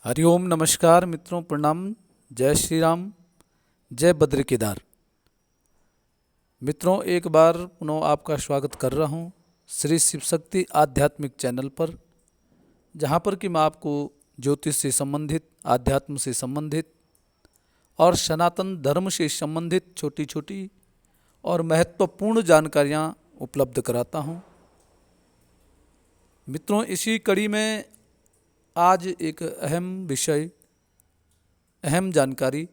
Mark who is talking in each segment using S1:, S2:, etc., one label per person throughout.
S1: हरिओम नमस्कार मित्रों, प्रणाम। जय श्री राम, जय बद्र केदार। मित्रों, एक बार पुनः आपका स्वागत कर रहा हूँ श्री शिव शक्ति आध्यात्मिक चैनल पर, जहाँ पर कि मैं आपको ज्योतिष से संबंधित, आध्यात्म से संबंधित और सनातन धर्म से संबंधित छोटी छोटी और महत्वपूर्ण जानकारियाँ उपलब्ध कराता हूँ। मित्रों, इसी कड़ी में आज एक अहम विषय, अहम जानकारी,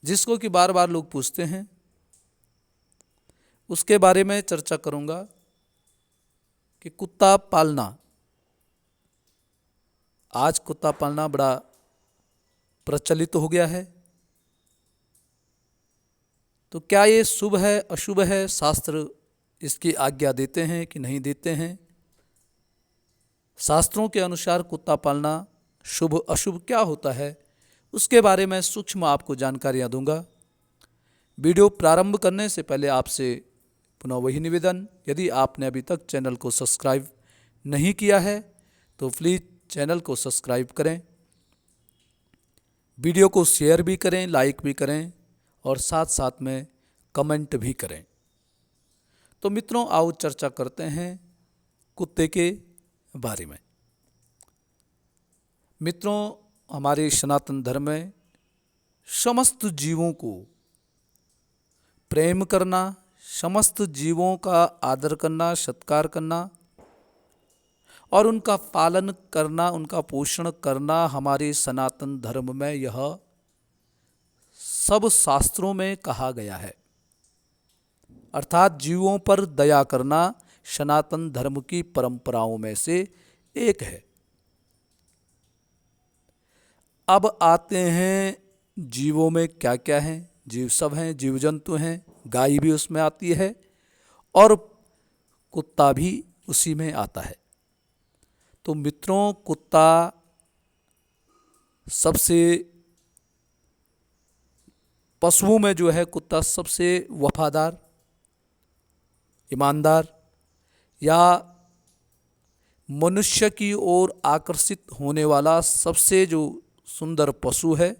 S1: जिसको कि बार बार लोग पूछते हैं, उसके बारे में चर्चा करूंगा कि कुत्ता पालना। आज कुत्ता पालना बड़ा प्रचलित हो गया है। तो क्या ये शुभ है, अशुभ है? शास्त्र इसकी आज्ञा देते हैं कि नहीं देते हैं? शास्त्रों के अनुसार कुत्ता पालना शुभ अशुभ क्या होता है, उसके बारे में सूक्ष्म आपको जानकारियाँ दूंगा। वीडियो प्रारंभ करने से पहले आपसे पुनः वही निवेदन, यदि आपने अभी तक चैनल को सब्सक्राइब नहीं किया है तो प्लीज़ चैनल को सब्सक्राइब करें, वीडियो को शेयर भी करें, लाइक भी करें और साथ साथ में कमेंट भी करें। तो मित्रों, आओ चर्चा करते हैं कुत्ते के बारे में। मित्रों, हमारे सनातन धर्म में समस्त जीवों को प्रेम करना, समस्त जीवों का आदर करना, सत्कार करना और उनका पालन करना, उनका पोषण करना हमारे सनातन धर्म में यह सब शास्त्रों में कहा गया है। अर्थात जीवों पर दया करना सनातन धर्म की परंपराओं में से एक है। अब आते हैं जीवों में क्या क्या हैं। जीव सब हैं, जीव जंतु हैं, गाय भी उसमें आती है और कुत्ता भी उसी में आता है। तो मित्रों, कुत्ता सबसे, पशुओं में जो है कुत्ता सबसे वफादार, ईमानदार या मनुष्य की ओर आकर्षित होने वाला सबसे जो सुंदर पशु है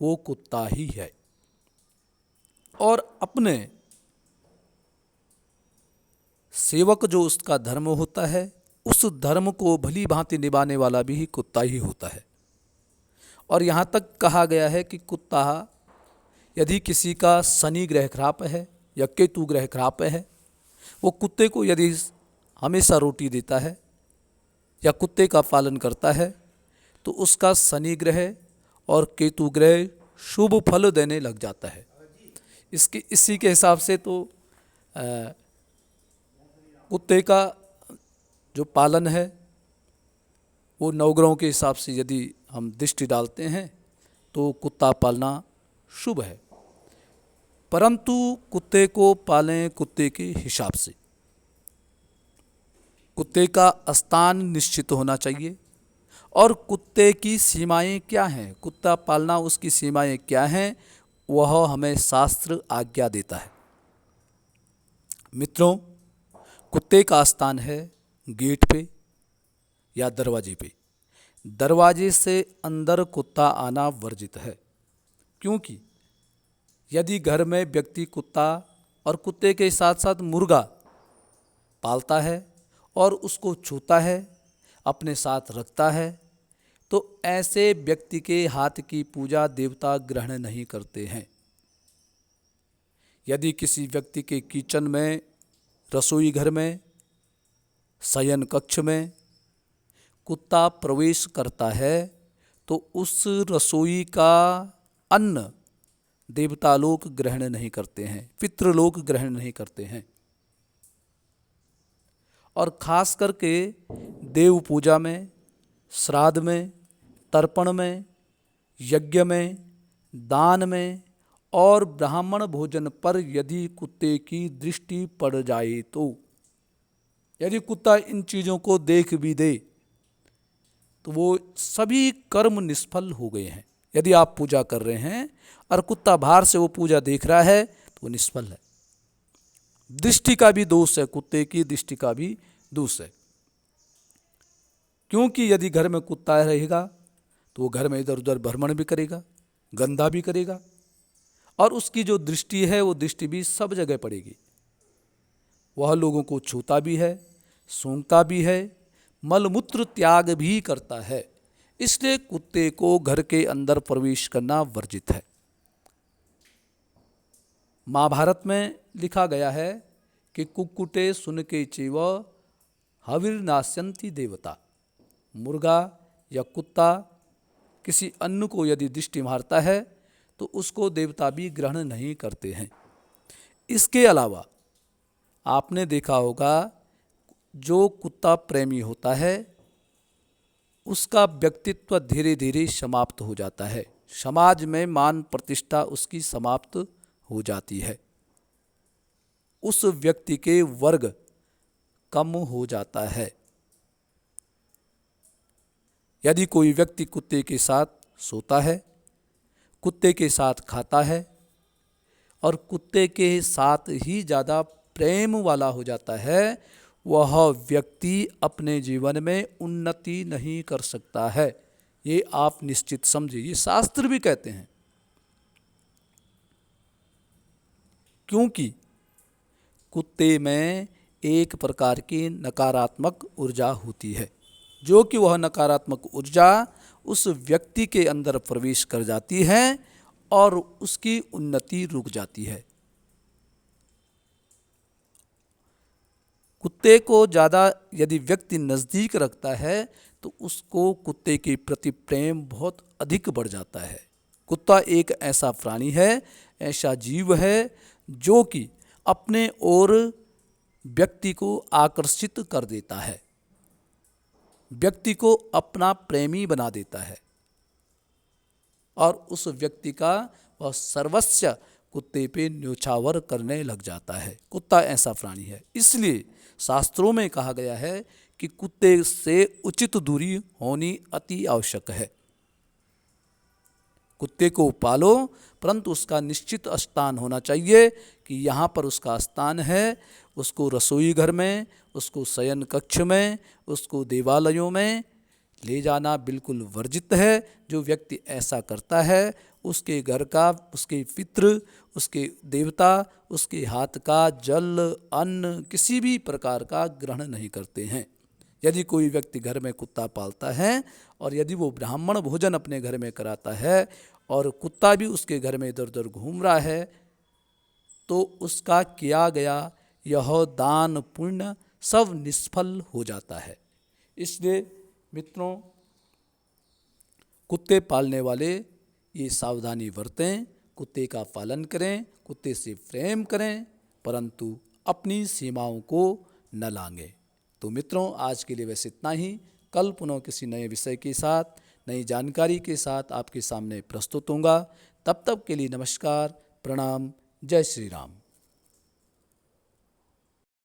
S1: वो कुत्ता ही है। और अपने सेवक जो उसका धर्म होता है, उस धर्म को भली भांति निभाने वाला भी कुत्ता ही होता है। और यहाँ तक कहा गया है कि कुत्ता, यदि किसी का शनि ग्रह खराब है या केतु ग्रह खराब है, वो कुत्ते को यदि हमेशा रोटी देता है या कुत्ते का पालन करता है तो उसका शनि ग्रह और केतु ग्रह शुभ फल देने लग जाता है। इसी के हिसाब से तो कुत्ते का जो पालन है वो नवग्रहों के हिसाब से यदि हम दृष्टि डालते हैं तो कुत्ता पालना शुभ है। परंतु कुत्ते को पालें कुत्ते के हिसाब से। कुत्ते का स्थान निश्चित होना चाहिए और कुत्ते की सीमाएं क्या हैं, कुत्ता पालना उसकी सीमाएं क्या हैं, वह हमें शास्त्र आज्ञा देता है। मित्रों, कुत्ते का स्थान है गेट पे या दरवाजे पे। दरवाजे से अंदर कुत्ता आना वर्जित है, क्योंकि यदि घर में व्यक्ति कुत्ता और कुत्ते के साथ साथ मुर्गा पालता है और उसको छूता है, अपने साथ रखता है, तो ऐसे व्यक्ति के हाथ की पूजा देवता ग्रहण नहीं करते हैं। यदि किसी व्यक्ति के किचन में, रसोई घर में, शयन कक्ष में कुत्ता प्रवेश करता है तो उस रसोई का अन्न देवता लोग ग्रहण नहीं करते हैं, पितृलोक ग्रहण नहीं करते हैं। और खास करके देव पूजा में, श्राद्ध में, तर्पण में, यज्ञ में, दान में और ब्राह्मण भोजन पर यदि कुत्ते की दृष्टि पड़ जाए तो, यदि कुत्ता इन चीज़ों को देख भी दे तो वो सभी कर्म निष्फल हो गए हैं। यदि आप पूजा कर रहे हैं और कुत्ता बाहर से वो पूजा देख रहा है तो वो निष्फल है। दृष्टि का भी दोष है, कुत्ते की दृष्टि का भी दोष है। क्योंकि यदि घर में कुत्ता रहेगा तो वो घर में इधर उधर भ्रमण भी करेगा, गंदा भी करेगा, और उसकी जो दृष्टि है वो दृष्टि भी सब जगह पड़ेगी। वह लोगों को छूता भी है, सूंघता भी है, मलमूत्र त्याग भी करता है। इसलिए कुत्ते को घर के अंदर प्रवेश करना वर्जित है। महाभारत में लिखा गया है कि कुक्कुटे सुनके चैव हविर्नाश्यन्ति देवता। मुर्गा या कुत्ता किसी अन्न को यदि दृष्टि मारता है तो उसको देवता भी ग्रहण नहीं करते हैं। इसके अलावा आपने देखा होगा, जो कुत्ता प्रेमी होता है उसका व्यक्तित्व धीरे धीरे समाप्त हो जाता है, समाज में मान प्रतिष्ठा उसकी समाप्त हो जाती है, उस व्यक्ति के वर्ग कम हो जाता है। यदि कोई व्यक्ति कुत्ते के साथ सोता है, कुत्ते के साथ खाता है और कुत्ते के साथ ही ज़्यादा प्रेम वाला हो जाता है, वह व्यक्ति अपने जीवन में उन्नति नहीं कर सकता है। ये आप निश्चित समझिए, ये शास्त्र भी कहते हैं। क्योंकि कुत्ते में एक प्रकार की नकारात्मक ऊर्जा होती है, जो कि वह नकारात्मक ऊर्जा उस व्यक्ति के अंदर प्रवेश कर जाती है और उसकी उन्नति रुक जाती है। कुत्ते को ज़्यादा यदि व्यक्ति नज़दीक रखता है तो उसको कुत्ते के प्रति प्रेम बहुत अधिक बढ़ जाता है। कुत्ता एक ऐसा प्राणी है, ऐसा जीव है जो कि अपने ओर व्यक्ति को आकर्षित कर देता है, व्यक्ति को अपना प्रेमी बना देता है और उस व्यक्ति का वह सर्वस्व कुत्ते पे न्योछावर करने लग जाता है। कुत्ता ऐसा प्राणी है। इसलिए शास्त्रों में कहा गया है कि कुत्ते से उचित दूरी होनी अति आवश्यक है। कुत्ते को पालो, परंतु उसका निश्चित स्थान होना चाहिए कि यहाँ पर उसका स्थान है। उसको रसोई घर में, उसको शयन कक्ष में, उसको देवालयों में ले जाना बिल्कुल वर्जित है। जो व्यक्ति ऐसा करता है उसके घर का, उसके पितृ, उसके देवता उसके हाथ का जल, अन्न किसी भी प्रकार का ग्रहण नहीं करते हैं। यदि कोई व्यक्ति घर में कुत्ता पालता है और यदि वो ब्राह्मण भोजन अपने घर में कराता है और कुत्ता भी उसके घर में इधर उधर घूम रहा है, तो उसका किया गया यह दान पुण्य सब निष्फल हो जाता है। इसलिए मित्रों, कुत्ते पालने वाले ये सावधानी बरतें, कुत्ते का पालन करें, कुत्ते से प्रेम करें, परंतु अपनी सीमाओं को न लांघें। तो मित्रों, आज के लिए बस इतना ही। कल पुनः किसी नए विषय के साथ, नई जानकारी के साथ आपके सामने प्रस्तुत होऊंगा। तब तक के लिए नमस्कार, प्रणाम, जय श्री राम।